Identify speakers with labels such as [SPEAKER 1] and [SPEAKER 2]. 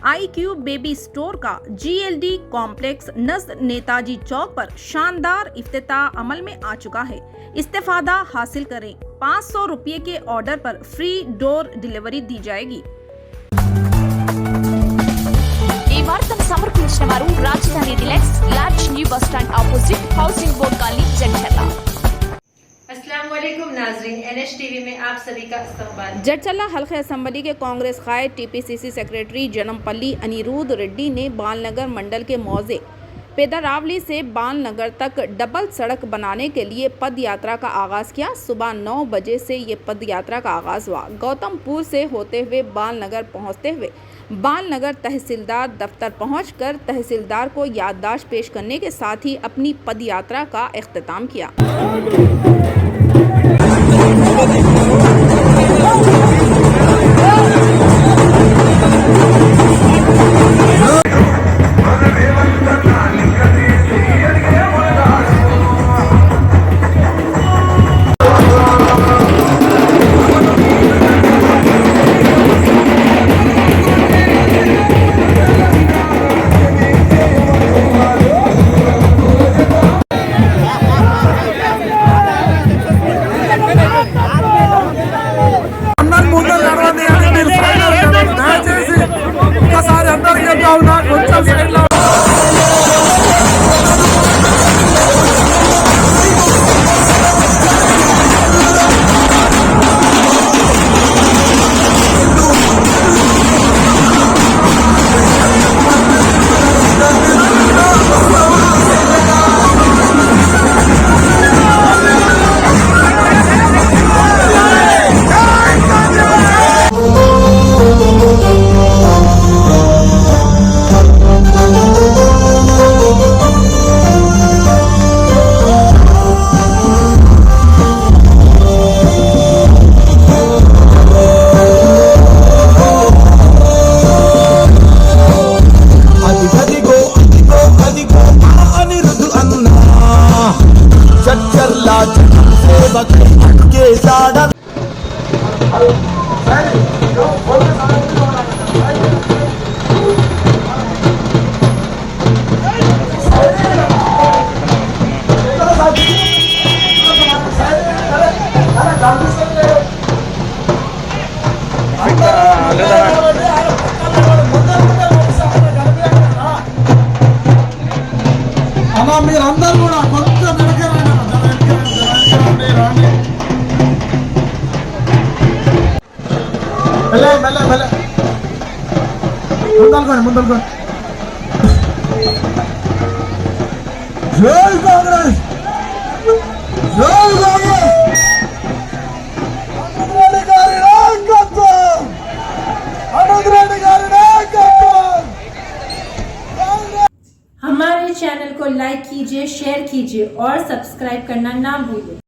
[SPEAKER 1] iQube baby store का GLD complex नज़द Netaji चौक पर शानदार इफ्तिताह अमल में आ चुका है। इस्तेफादा हासिल करें। 500 रुपये के ऑर्डर पर फ्री डोर डिलीवरी दी जाएगी।
[SPEAKER 2] ఈ వార్తను సమర్పించిన వారు రాజధాని deluxe large new bus stand opposite housing board colony Jadcherla.
[SPEAKER 3] अस्सलाम वालेकुम नाज़रीन, NH टीवी में आप सभी का इस्तकबाल।
[SPEAKER 1] जडचर्ला हल्का असम्बली के कांग्रेस कायद TPCC सेक्रेटरी जनमपल्ली अनिरुद्ध रेड्डी ने बालनगर मंडल के मौजे पेदारावली से बालनगर तक डबल सड़क बनाने के लिए पद यात्रा का आगाज़ किया। सुबह 9 बजे से ये पद यात्रा का आगाज़ हुआ। गौतमपुर से होते हुए बालनगर पहुंचते हुए बालनगर तहसीलदार दफ्तर पहुंचकर तहसीलदार को याददाश्त पेश करने के साथ ही अपनी पद यात्रा का इख्तिताम किया।
[SPEAKER 4] మీరందరూ కూడా కొంచెం ముందలుకోండి జై కాంగ్రెస్, జై కాంగ్రెస్, అనుద్రెడ్డి గారి నాయకత్వం, అనుద్రెడ్డి గారి नायकत्व।
[SPEAKER 3] हमारे चैनल को लाइक कीजिए, शेयर कीजिए और सब्सक्राइब करना ना भूलिए।